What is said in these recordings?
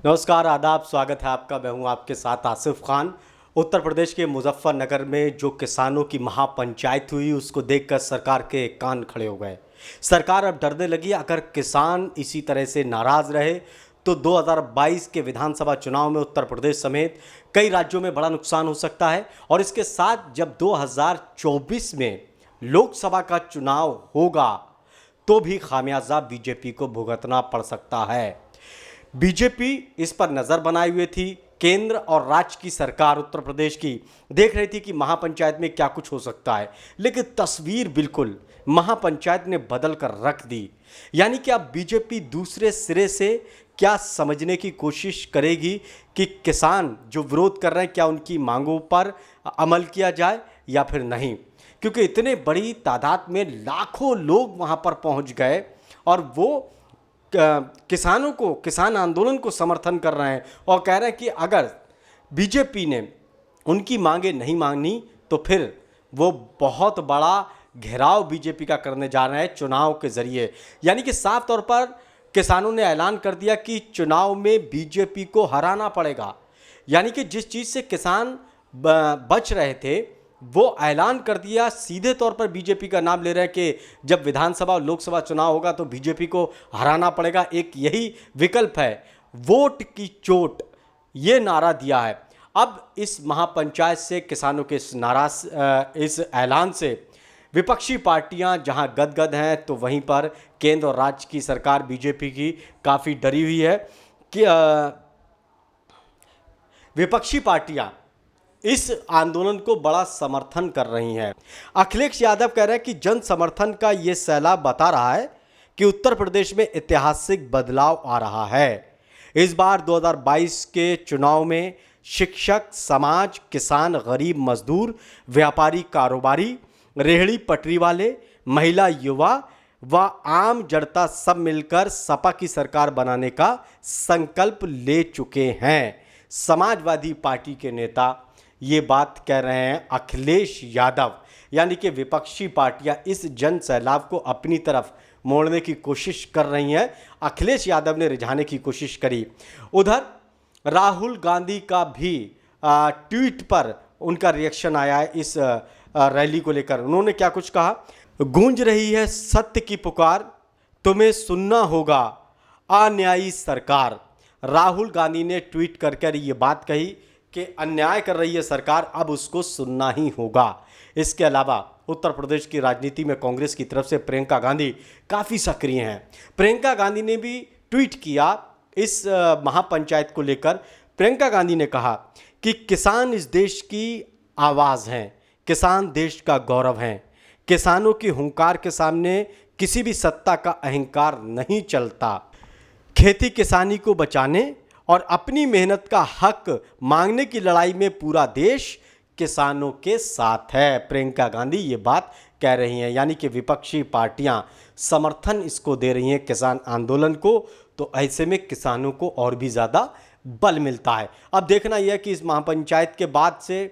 नमस्कार, आदाब, स्वागत है आपका। मैं हूं आपके साथ आसिफ खान। उत्तर प्रदेश के मुजफ्फरनगर में जो किसानों की महापंचायत हुई, उसको देखकर सरकार के कान खड़े हो गए। सरकार अब डरने लगी, अगर किसान इसी तरह से नाराज़ रहे तो 2022 के विधानसभा चुनाव में उत्तर प्रदेश समेत कई राज्यों में बड़ा नुकसान हो सकता है। और इसके साथ जब 2024 में लोकसभा का चुनाव होगा तो भी खामियाजा बीजेपी को भुगतना पड़ सकता है। बीजेपी इस पर नज़र बनाए हुए थी। केंद्र और राज्य की सरकार उत्तर प्रदेश की देख रही थी कि महापंचायत में क्या कुछ हो सकता है, लेकिन तस्वीर बिल्कुल महापंचायत ने बदल कर रख दी। यानी कि अब बीजेपी दूसरे सिरे से क्या समझने की कोशिश करेगी कि किसान जो विरोध कर रहे हैं, क्या उनकी मांगों पर अमल किया जाए या फिर नहीं। क्योंकि इतने बड़ी तादाद में लाखों लोग वहाँ पर पहुँच गए और वो किसानों को, किसान आंदोलन को समर्थन कर रहे हैं और कह रहे हैं कि अगर बीजेपी ने उनकी मांगे नहीं मानी तो फिर वो बहुत बड़ा घेराव बीजेपी का करने जा रहे हैं चुनाव के जरिए। यानी कि साफ तौर पर किसानों ने ऐलान कर दिया कि चुनाव में बीजेपी को हराना पड़ेगा। यानी कि जिस चीज़ से किसान बच रहे थे वो ऐलान कर दिया, सीधे तौर पर बीजेपी का नाम ले रहे हैं कि जब विधानसभा और लोकसभा चुनाव होगा तो बीजेपी को हराना पड़ेगा। एक यही विकल्प है, वोट की चोट, ये नारा दिया है। अब इस महापंचायत से किसानों के इस ऐलान से विपक्षी पार्टियां जहां गदगद हैं तो वहीं पर केंद्र और राज्य की सरकार बीजेपी की काफ़ी डरी हुई है कि विपक्षी पार्टियां इस आंदोलन को बड़ा समर्थन कर रही हैं। अखिलेश यादव कह रहे हैं कि जन समर्थन का ये सैलाब बता रहा है कि उत्तर प्रदेश में ऐतिहासिक बदलाव आ रहा है। इस बार 2022 के चुनाव में शिक्षक, समाज, किसान, गरीब, मजदूर, व्यापारी, कारोबारी, रेहड़ी पटरी वाले, महिला, युवा व आम जनता सब मिलकर सपा की सरकार बनाने का संकल्प ले चुके हैं। समाजवादी पार्टी के नेता ये बात कह रहे हैं अखिलेश यादव। यानी कि विपक्षी पार्टियां इस जन सैलाब को अपनी तरफ मोड़ने की कोशिश कर रही हैं। अखिलेश यादव ने रिझाने की कोशिश करी। उधर राहुल गांधी का भी ट्वीट पर उनका रिएक्शन आया है इस रैली को लेकर। उन्होंने क्या कुछ कहा, गूंज रही है सत्य की पुकार, तुम्हें सुनना होगा अन्यायी सरकार। राहुल गांधी ने ट्वीट कर ये बात कही कि अन्याय कर रही है सरकार, अब उसको सुनना ही होगा। इसके अलावा उत्तर प्रदेश की राजनीति में कांग्रेस की तरफ से प्रियंका गांधी काफ़ी सक्रिय हैं। प्रियंका गांधी ने भी ट्वीट किया इस महापंचायत को लेकर। प्रियंका गांधी ने कहा कि किसान इस देश की आवाज़ हैं, किसान देश का गौरव हैं। किसानों की हुंकार के सामने किसी भी सत्ता का अहंकार नहीं चलता। खेती किसानी को बचाने और अपनी मेहनत का हक मांगने की लड़ाई में पूरा देश किसानों के साथ है। प्रियंका गांधी ये बात कह रही हैं। यानी कि विपक्षी पार्टियां समर्थन इसको दे रही हैं किसान आंदोलन को, तो ऐसे में किसानों को और भी ज़्यादा बल मिलता है। अब देखना यह है कि इस महापंचायत के बाद से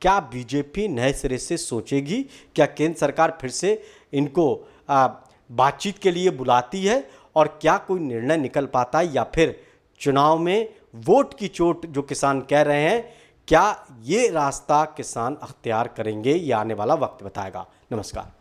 क्या बीजेपी नए सिरे से सोचेगी, क्या केंद्र सरकार फिर से इनको बातचीत के लिए बुलाती है और क्या कोई निर्णय निकल पाता है, या फिर चुनाव में वोट की चोट जो किसान कह रहे हैं, क्या ये रास्ता किसान अख्तियार करेंगे, ये आने वाला वक्त बताएगा। नमस्कार।